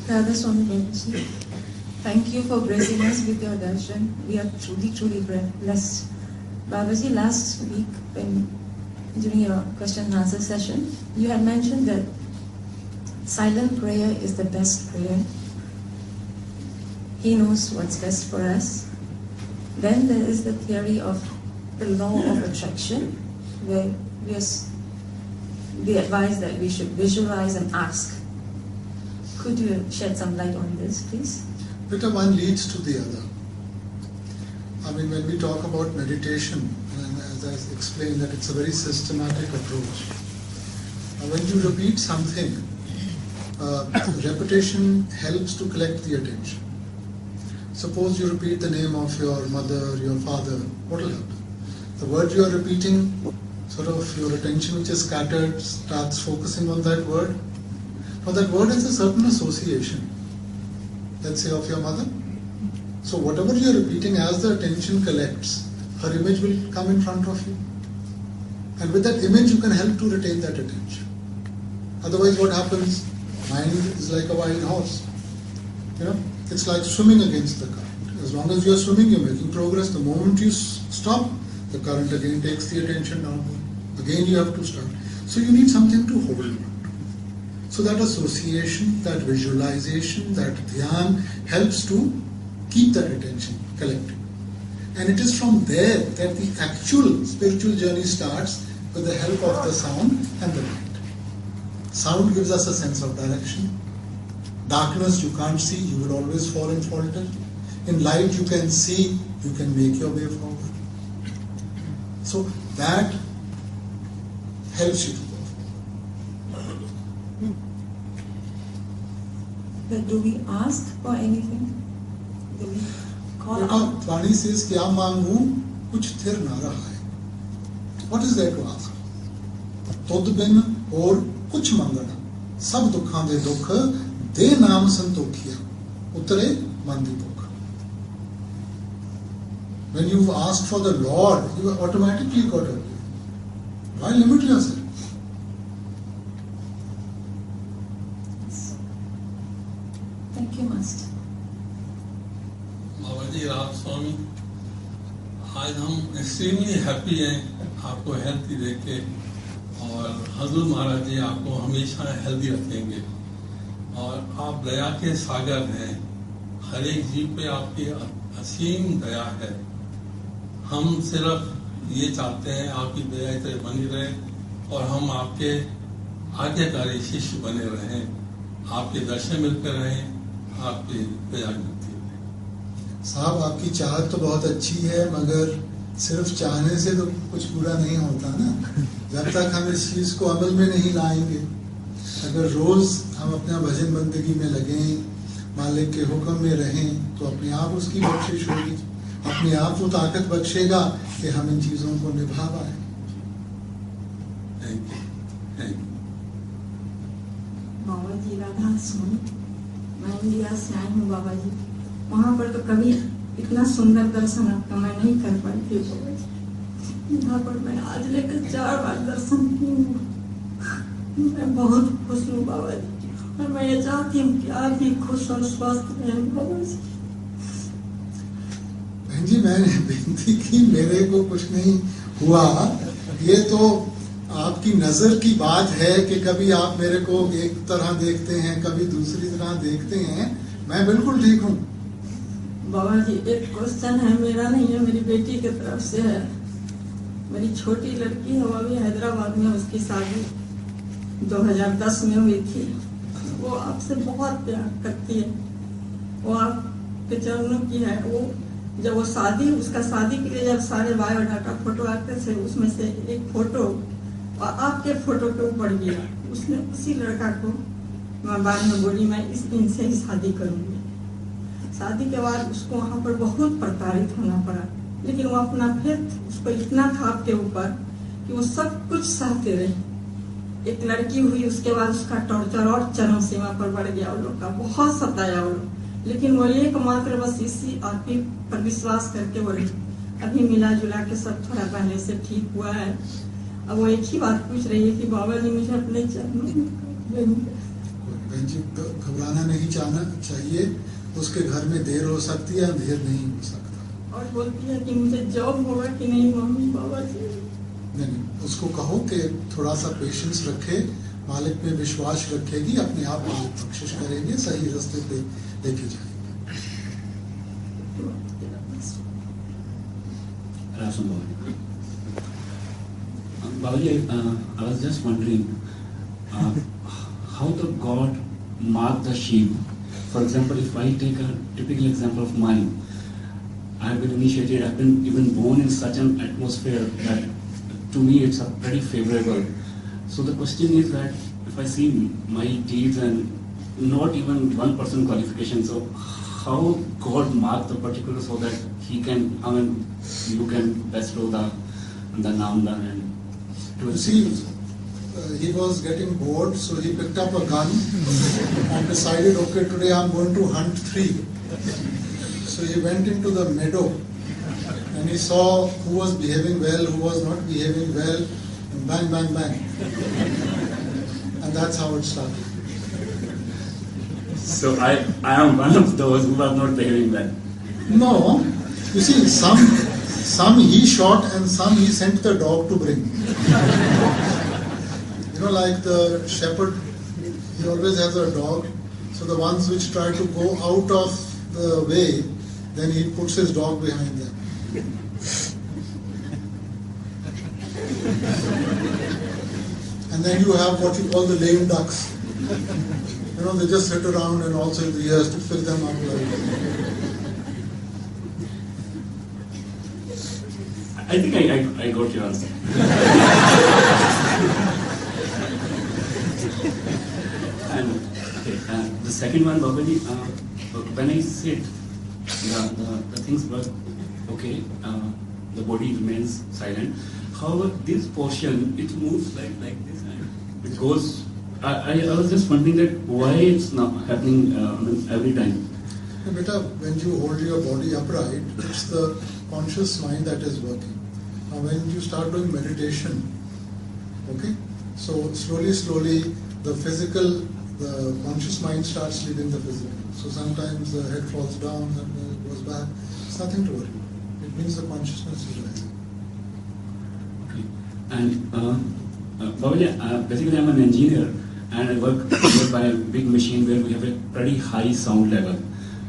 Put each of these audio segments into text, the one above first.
Radha Swami Babaji, thank you for gracing us with your darshan. We are truly blessed. Babaji, last week during your question and answer session, you had mentioned that silent prayer is the best prayer. He knows what's best for us. Then there is the theory of the law of attraction, where we advise that we should visualize and ask. Could you shed some light on this, please? Because one leads to the other. I mean, when we talk about meditation, and as I explained, that it's a very systematic approach. When you repeat something, repetition helps to collect the attention. Suppose you repeat the name of your mother, your father, what will happen? The word you are repeating, sort of your attention which is scattered starts focusing on that word. Now that word has a certain association, let's say of your mother. So whatever you are repeating, as the attention collects, her image will come in front of you. And with that image you can help to retain that attention. Otherwise what happens? Mind is like a wild horse. It's like swimming against the current. As long as you are swimming, you are making progress. The moment you stop, the current again takes the attention downward. Again you have to start. So you need something to hold on to. So that association, that visualization, that dhyan helps to keep that attention collected. And it is from there that the actual spiritual journey starts, with the help of the sound and the light. Sound gives us a sense of direction. Darkness you can't see, you will always fall and falter. In light you can see, you can make your way forward. So that helps you to go forward. But do we ask for anything? Do we call out? Vani says, kya maangu, kuch thir na raha hai. What is there to ask? Tod bin aur kuch mangana. Sab dukhan de dukh, de naam santokhiya. Utare mandi dukh. When you ask for the Lord, you automatically got a way. Why limit yourself? Thank you, Master. बाबाजी राम स्वामी, आज हम extremely happy हैं आपको healthy देख के, और हजूर महाराज जी आपको हमेशा healthy रखेंगे, और आप दया के सागर हैं। हर एक जीव पे आपकी असीम दया है। हम सिर्फ ये चाहते हैं आपकी दया इतनी बनी रहे और हम आपके आज्ञाकारी शिष्य बने रहें, आपके दर्शन मिलते रहें, आपकी दया मिलती रहे। साहब, आपकी चाहत तो बहुत अच्छी है, मगर सिर्फ चाहने से तो कुछ पूरा नहीं होता ना। जब तक हम इस चीज को अमल में नहीं लाएंगे, अगर रोज हम अपना भजन बंदगी में लगें, मालिक के हुक्म में रहें, तो अपने आप उसकी बख्शिश होगी, अपने आप वो ताकत बख्शेगा कि हम इन चीजों को निभा पाए। बाबा जी राधा स्वामी, मैं इंडिया से आई हूँ बाबा जी। वहाँ पर तो कभी इतना सुंदर दर्शन आपका मैं नहीं कर पाई थी बाबा जी। यहाँ पर मैं आज लेकर 4 बार दर्शन की हूँ। मैं बहुत खुश हूँ बाबा जी, और मैं ये चाहती हूँ कि आप भी खुश और स्वस्थ रहें बाबा जी। बहन जी, मैंने बेनती की, मेरे को कुछ नहीं हुआ, ये तो आपकी नजर की बात है कि कभी आप मेरे को एक तरह देखते हैं, कभी दूसरी तरह देखते हैं। मैं बिल्कुल ठीक हूँ बाबा जी। एक क्वेश्चन है, मेरा नहीं है, मेरी बेटी की तरफ से है। मेरी छोटी लड़की है, वो अभी हैदराबाद में, उसकी शादी 2010 में हुई थी। वो आपसे बहुत प्यार करती है, वो आपके चरणों की है। वो जब वो उसका शादी के लिए जब सारे बायोडाटा फोटो आते थे, उसमें से एक फोटो और आपके फोटो पे पड़ गया। उसने उसी लड़का को मैं बाद में बोली, मैं इस दिन से ही शादी करूंगी। शादी के बाद उसको वहाँ पर बहुत प्रताड़ित होना पड़ा, लेकिन वो अपना फेथ उसको इतना था आपके ऊपर कि वो सब कुछ सहते रहे। एक लड़की हुई, उसके बाद उसका टॉर्चर और चरम सीमा पर बढ़ गया। वो लोग का बहुत सताया वो लोग, लेकिन वो एकमात्र बस इसी आपके पर विश्वास करके वो रही। अभी मिला जुला के सब थोड़ा पहले से ठीक हुआ है। अब वो एक ही बात पूछ रही है कि बाबा जी मुझे अपने चरणों में। बहन जी घबराना नहीं चाहिए, उसके घर में देर हो सकती है, अंधेर नहीं हो सकता। और बोलती है कि मुझे जॉब होगा कि नहीं मम्मी बाबा जी। नहीं, उसको कहो कि थोड़ा सा पेशेंस रखे, मालिक पे विश्वास रखेगी, अपने आप मालिक बख्शिश करेंगे, सही रास्ते पे लेके जाएंगे। Babaji, I was just wondering how the God marked the sheep. For example, if I take a typical example of mine, I have been initiated, I have been even born in such an atmosphere that to me it's a pretty favorable. So the question is that if I see my deeds and not even 1% qualification, so how God marked the particular so that He can, I mean, you can bestow the namda and to You see, he was getting bored, so he picked up a gun and decided, okay, today I'm going to hunt 3. So he went into the meadow and he saw who was behaving well, who was not behaving well, and bang, bang, bang. And that's how it started. So I am one of those who are not behaving well. No, you see, some he shot and some he sent the dog to bring. You know, like the shepherd, he always has a dog. So the ones which try to go out of the way, then he puts his dog behind them. And then you have what you call the lame ducks. You know, they just sit around and also he has to fill them up like. I think I got your answer. And okay, the second one, Babaji, when I sit, the things work okay, the body remains silent. However, this portion, it moves like this and it goes. I was just wondering that why it's not happening every time. Beta, when you hold your body upright, it's the conscious mind that is working. Now when you start doing meditation, okay, so slowly the conscious mind starts leaving the physical. So sometimes the head falls down, sometimes it goes back. It's nothing to worry about. It means the consciousness is rising. Okay. And Babaji, basically I'm an engineer and I work by a big machine where we have a pretty high sound level.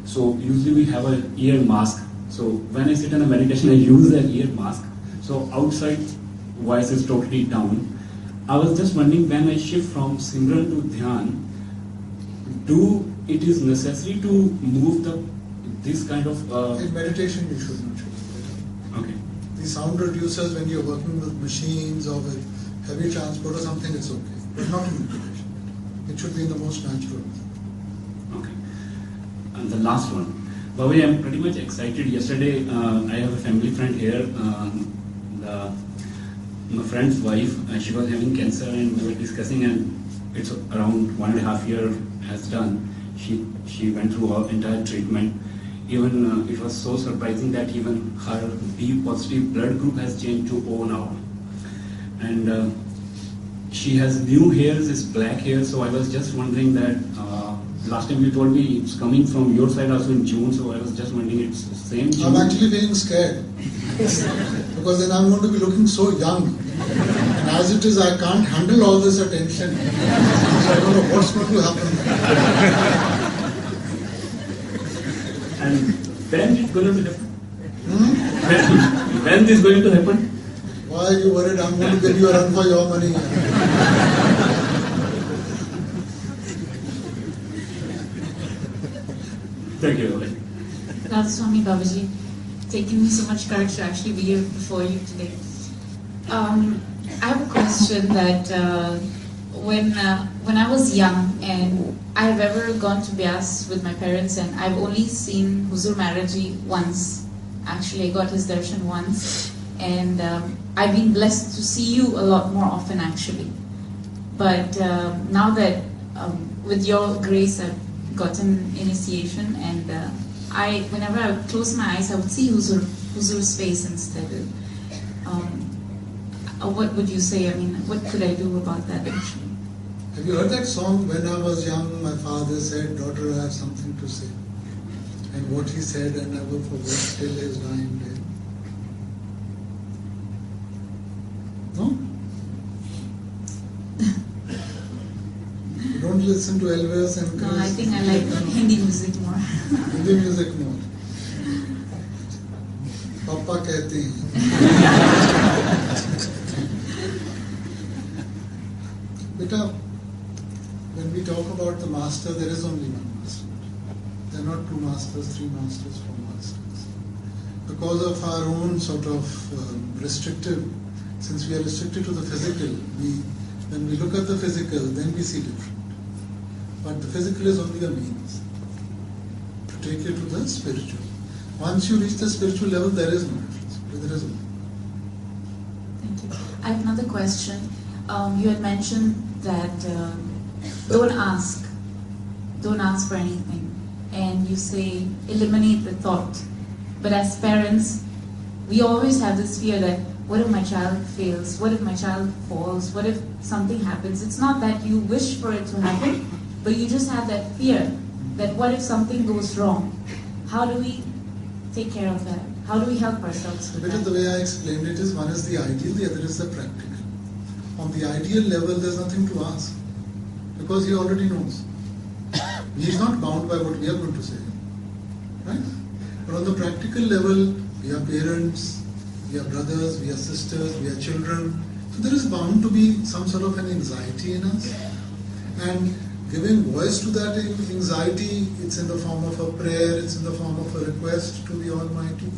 So usually we have an ear mask. So when I sit in a meditation, I use an ear mask. So outside voice is totally down. I was just wondering, when I shift from Simran to Dhyan, it is necessary to move this kind of... In meditation you should not use it. Okay. The sound reducers when you're working with machines or with heavy transport or something, it's okay. But not in meditation. It should be in the most natural way. Okay. And the last one. Babaji, I'm pretty much excited. Yesterday, I have a family friend here. My friend's wife, she was having cancer and we were discussing, and it's around 1.5 years has done. She went through her entire treatment. Even it was so surprising that even her B positive blood group has changed to O now. And she has new hairs, it's black hair, so I was just wondering that last time you told me it's coming from your side also in June, so I was just wondering it's the same June. I'm actually feeling scared because then I'm going to be looking so young, and as it is I can't handle all this attention, so I don't know what's going to happen. And when it's going to happen? When this is going to happen? Why are you worried? I'm going to give you a run for your money. Thank you, Babaji. Radha Babaji, taking me so much courage to actually be here before you today. I have a question that when I was young and I have ever gone to Bias with my parents, and I've only seen Huzur Maharaji once. Actually, I got his darshan once, and I've been blessed to see you a lot more often actually. But now that with your grace I've gotten initiation, and whenever I would close my eyes, I would see Huzur's face instead. What would you say? I mean, what could I do about that actually? Have you heard that song? When I was young, my father said, "Daughter, I have something to say." And what he said, I never forgot till his dying day. No? You don't listen to Elvis and No, Chris? I think I like Hindi music more. Hindi music more. Papa कहते हैं. Beta, when we talk about the master, there is only one master. There are not two masters, three masters, four masters. Because of our own sort of since we are restricted to the physical, when we look at the physical, then we see different. But the physical is only a means to take you to the spiritual. Once you reach the spiritual level, there is no difference. There is no. Thank you. I have another question. You had mentioned that don't ask for anything, and you say eliminate the thought. But as parents, we always have this fear that what if my child fails? What if my child falls? What if something happens? It's not that you wish for it to happen, but you just have that fear that what if something goes wrong? How do we take care of that? How do we help ourselves with Because that? the way I explained it is, one is the ideal, the other is the practical. On the ideal level, there's nothing to ask, because he already knows. He is not bound by what we are going to say, right? But on the practical level, we are parents, we are brothers, we are sisters, we are children. So there is bound to be some sort of an anxiety in us. And giving voice to that anxiety, it's in the form of a prayer, it's in the form of a request to the Almighty.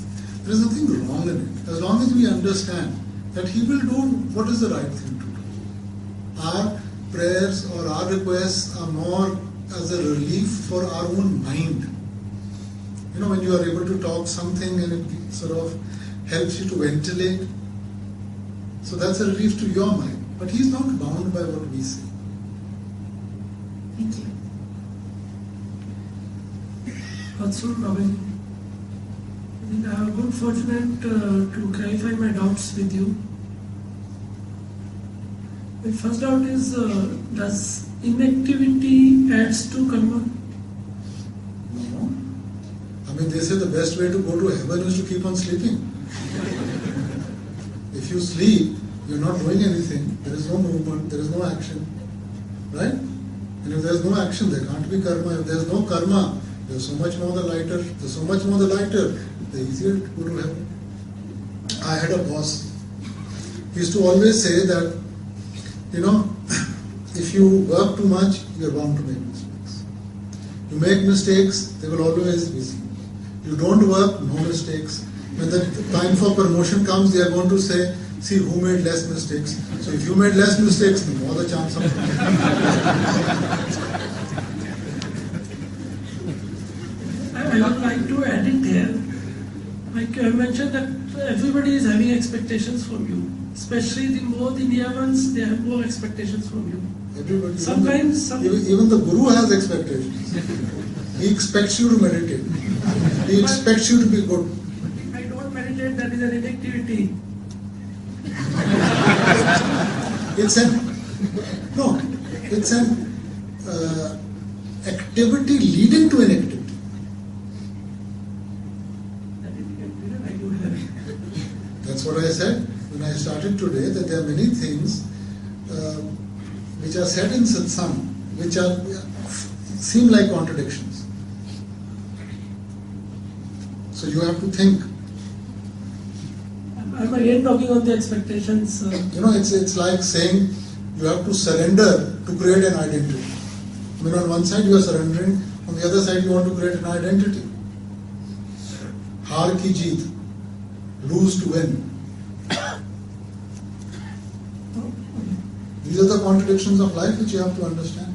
There is nothing wrong in it, as long as we understand that He will do what is the right thing to do. Our prayers or our requests are more as a relief for our own mind. You know, when you are able to talk something and it sort of helps you to ventilate, so that's a relief to your mind. But He's not bound by what we say. Thank you. Vatsal Babaji, I think I have good fortunate to clarify my doubts with you. My first doubt is, does inactivity adds to karma? No. I mean, they say the best way to go to heaven is to keep on sleeping. If you sleep, you're not doing anything, there is no movement, there is no action, right? And if there is no action, there can't be karma. If there is no karma, there's so much more the lighter. There's so much more the lighter, the easier to go to heaven. I had a boss. He used to always say that, you know, if you work too much, you're bound to make mistakes. You make mistakes, they will always be seen. You don't work, no mistakes. When the time for promotion comes, they are going to say, see who made less mistakes. So if you made less mistakes, the more the chance of I would like to add it here. Like I mentioned that everybody is having expectations from you. Especially the more the near ones, they have more expectations from you. everybody. Sometimes Even the Guru has expectations. He expects you to meditate. He expects you to be good. if I don't meditate, that is an inactivity. It's an activity leading to an activity. I do have. That's what I said when I started today, that there are many things which are said in satsang, which seem like contradictions. So you have to think. I'm again talking on the expectations. It's like saying you have to surrender to create an identity. I mean, on one side you are surrendering, on the other side you want to create an identity. Haar ki jeet, lose to win. These are the contradictions of life which you have to understand.